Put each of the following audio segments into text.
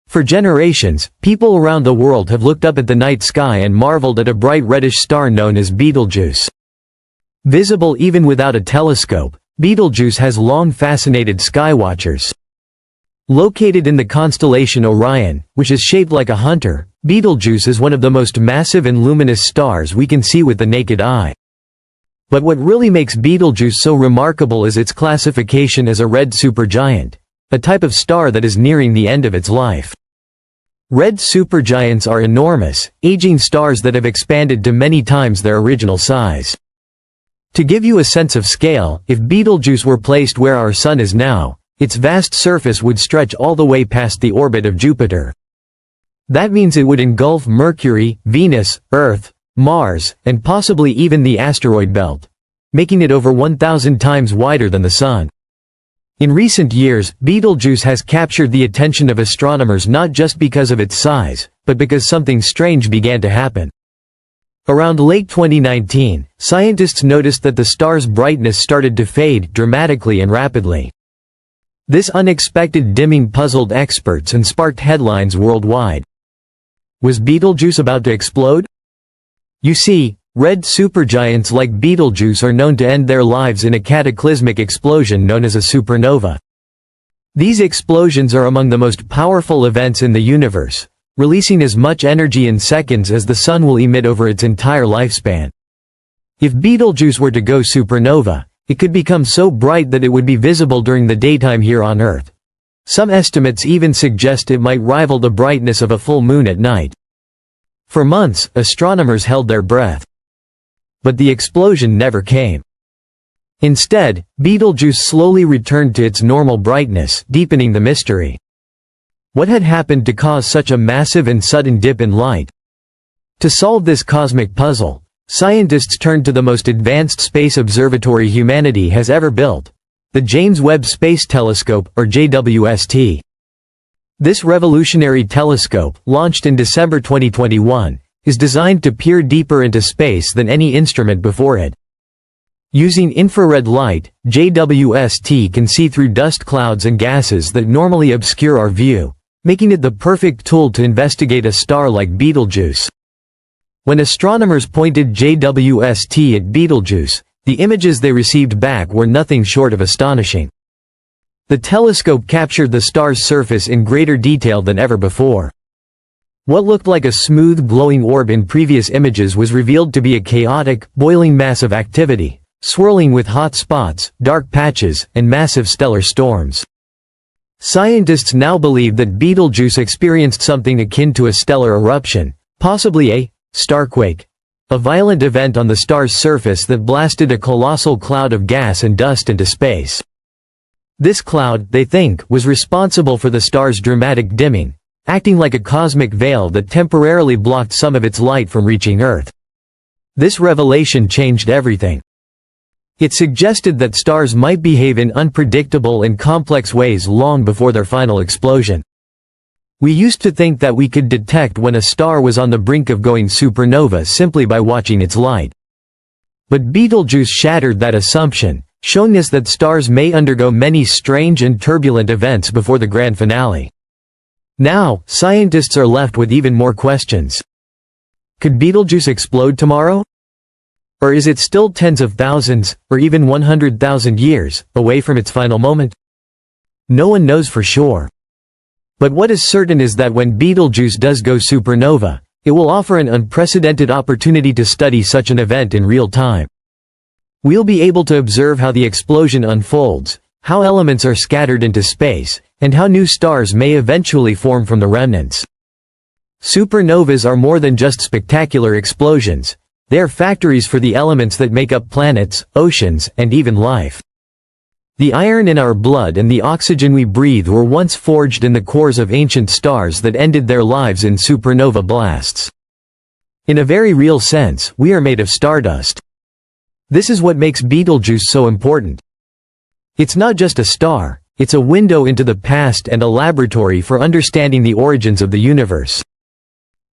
For generations, people around the world have looked up at the night sky and marveled at a bright reddish star known as Betelgeuse. Visible even without a telescope, Betelgeuse has long fascinated skywatchers. Located in the constellation Orion, which is shaped like a hunter, Betelgeuse is one of the most massive and luminous stars we can see with the naked eye. But what really makes Betelgeuse so remarkable is its classification as a red supergiant, a type of star that is nearing the end of its life. Red supergiants are enormous, aging stars that have expanded to many times their original size. To give you a sense of scale, if Betelgeuse were placed where our Sun is now, its vast surface would stretch all the way past the orbit of Jupiter. That means it would engulf Mercury, Venus, Earth, Mars, and possibly even the asteroid belt, making it over 1,000 times wider than the Sun. In recent years, Betelgeuse has captured the attention of astronomers not just because of its size, but because something strange began to happen. Around late 2019, scientists noticed that the star's brightness started to fade dramatically and rapidly. This unexpected dimming puzzled experts and sparked headlines worldwide. Was Betelgeuse about to explode? You see, red supergiants like Betelgeuse are known to end their lives in a cataclysmic explosion known as a supernova. These explosions are among the most powerful events in the universe, releasing as much energy in seconds as the Sun will emit over its entire lifespan. If Betelgeuse were to go supernova, it could become so bright that it would be visible during the daytime here on Earth. Some estimates even suggest it might rival the brightness of a full moon at night. For months, astronomers held their breath. But the explosion never came. Instead, Betelgeuse slowly returned to its normal brightness, deepening the mystery. What had happened to cause such a massive and sudden dip in light? To solve this cosmic puzzle, scientists turned to the most advanced space observatory humanity has ever built, the James Webb Space Telescope, or JWST. This revolutionary telescope, launched in December 2021, is designed to peer deeper into space than any instrument before it. Using infrared light, JWST can see through dust clouds and gases that normally obscure our view, making it the perfect tool to investigate a star like Betelgeuse. When astronomers pointed JWST at Betelgeuse, the images they received back were nothing short of astonishing. The telescope captured the star's surface in greater detail than ever before. What looked like a smooth glowing orb in previous images was revealed to be a chaotic, boiling mass of activity, swirling with hot spots, dark patches, and massive stellar storms. Scientists now believe that Betelgeuse experienced something akin to a stellar eruption, possibly a starquake, a violent event on the star's surface that blasted a colossal cloud of gas and dust into space. This cloud, they think, was responsible for the star's dramatic dimming, acting like a cosmic veil that temporarily blocked some of its light from reaching Earth. This revelation changed everything. It suggested that stars might behave in unpredictable and complex ways long before their final explosion. We used to think that we could detect when a star was on the brink of going supernova simply by watching its light. But Betelgeuse shattered that assumption, showing us that stars may undergo many strange and turbulent events before the grand finale. Now, scientists are left with even more questions. Could Betelgeuse explode tomorrow? Or is it still tens of thousands, or even 100,000 years, away from its final moment? No one knows for sure. But what is certain is that when Betelgeuse does go supernova, it will offer an unprecedented opportunity to study such an event in real time. We'll be able to observe how the explosion unfolds, how elements are scattered into space, and how new stars may eventually form from the remnants. Supernovas are more than just spectacular explosions. They are factories for the elements that make up planets, oceans, and even life. The iron in our blood and the oxygen we breathe were once forged in the cores of ancient stars that ended their lives in supernova blasts. In a very real sense, we are made of stardust. This is what makes Betelgeuse so important. It's not just a star, it's a window into the past and a laboratory for understanding the origins of the universe.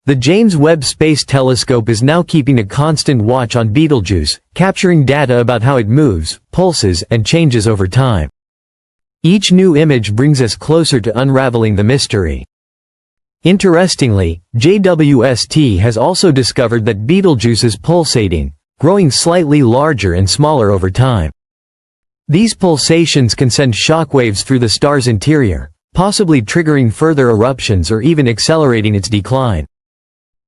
The James Webb Space Telescope is now keeping a constant watch on Betelgeuse, capturing data about how it moves, pulses, and changes over time. Each new image brings us closer to unraveling the mystery. Interestingly, JWST has also discovered that Betelgeuse is pulsating, growing slightly larger and smaller over time. These pulsations can send shockwaves through the star's interior, possibly triggering further eruptions or even accelerating its decline.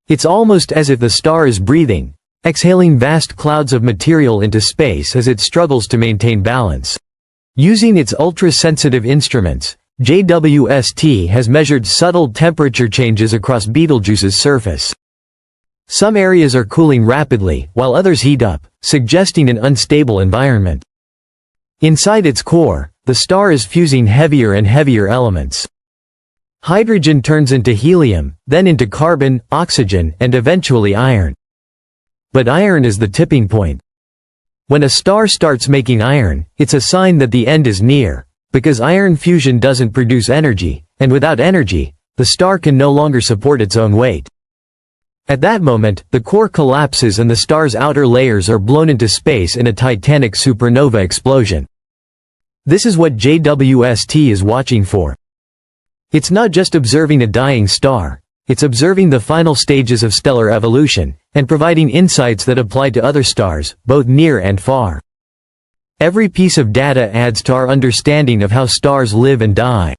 It's almost as if the star is breathing, exhaling vast clouds of material into space as it struggles to maintain balance. Using its ultra-sensitive instruments, JWST has measured subtle temperature changes across Betelgeuse's surface. Some areas are cooling rapidly, while others heat up, suggesting an unstable environment. Inside its core, the star is fusing heavier and heavier elements. Hydrogen turns into helium, then into carbon, oxygen, and eventually iron. But iron is the tipping point. When a star starts making iron, it's a sign that the end is near, because iron fusion doesn't produce energy, and without energy, the star can no longer support its own weight. At that moment, the core collapses and the star's outer layers are blown into space in a titanic supernova explosion. This is what JWST is watching for. It's not just observing a dying star, it's observing the final stages of stellar evolution, and providing insights that apply to other stars, both near and far. Every piece of data adds to our understanding of how stars live and die.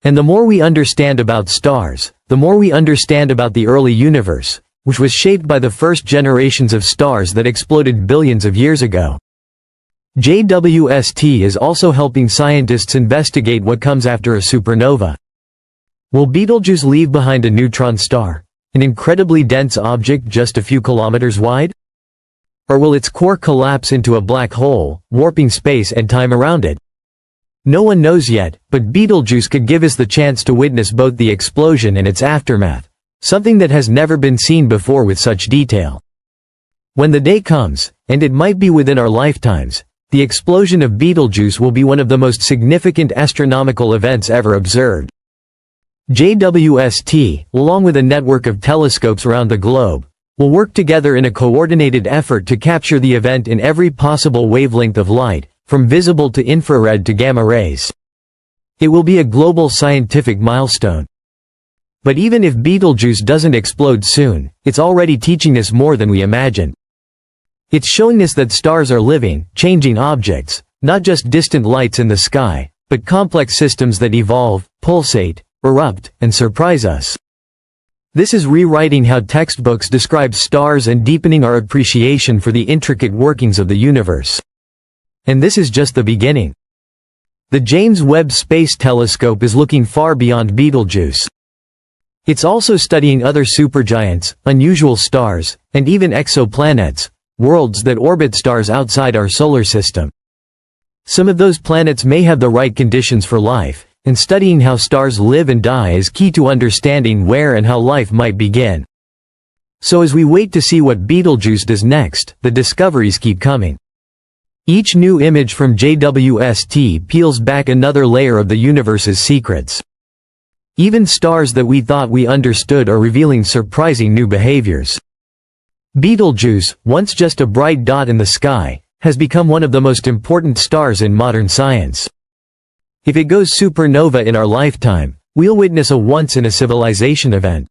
And the more we understand about stars, the more we understand about the early universe, which was shaped by the first generations of stars that exploded billions of years ago. JWST is also helping scientists investigate what comes after a supernova. Will Betelgeuse leave behind a neutron star, an incredibly dense object just a few kilometers wide? Or will its core collapse into a black hole, warping space and time around it? No one knows yet, but Betelgeuse could give us the chance to witness both the explosion and its aftermath, something that has never been seen before with such detail. When the day comes, and it might be within our lifetimes, the explosion of Betelgeuse will be one of the most significant astronomical events ever observed. JWST, along with a network of telescopes around the globe, will work together in a coordinated effort to capture the event in every possible wavelength of light, from visible to infrared to gamma rays. It will be a global scientific milestone. But even if Betelgeuse doesn't explode soon, it's already teaching us more than we imagined. It's showing us that stars are living, changing objects, not just distant lights in the sky, but complex systems that evolve, pulsate, erupt, and surprise us. This is rewriting how textbooks describe stars and deepening our appreciation for the intricate workings of the universe. And this is just the beginning. The James Webb Space Telescope is looking far beyond Betelgeuse. It's also studying other supergiants, unusual stars, and even exoplanets, worlds that orbit stars outside our solar system. Some of those planets may have the right conditions for life, and studying how stars live and die is key to understanding where and how life might begin. So as we wait to see what Betelgeuse does next, the discoveries keep coming. Each new image from JWST peels back another layer of the universe's secrets. Even stars that we thought we understood are revealing surprising new behaviors. Betelgeuse, once just a bright dot in the sky, has become one of the most important stars in modern science. If it goes supernova in our lifetime, we'll witness a once-in-a-civilization event.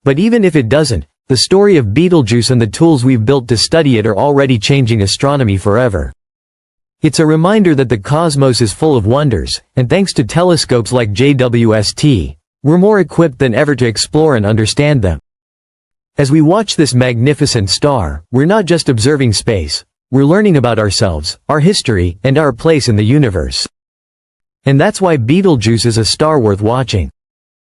But even if it doesn't, the story of Betelgeuse and the tools we've built to study it are already changing astronomy forever. It's a reminder that the cosmos is full of wonders, and thanks to telescopes like JWST, we're more equipped than ever to explore and understand them. As we watch this magnificent star, we're not just observing space, we're learning about ourselves, our history, and our place in the universe. And that's why Betelgeuse is a star worth watching.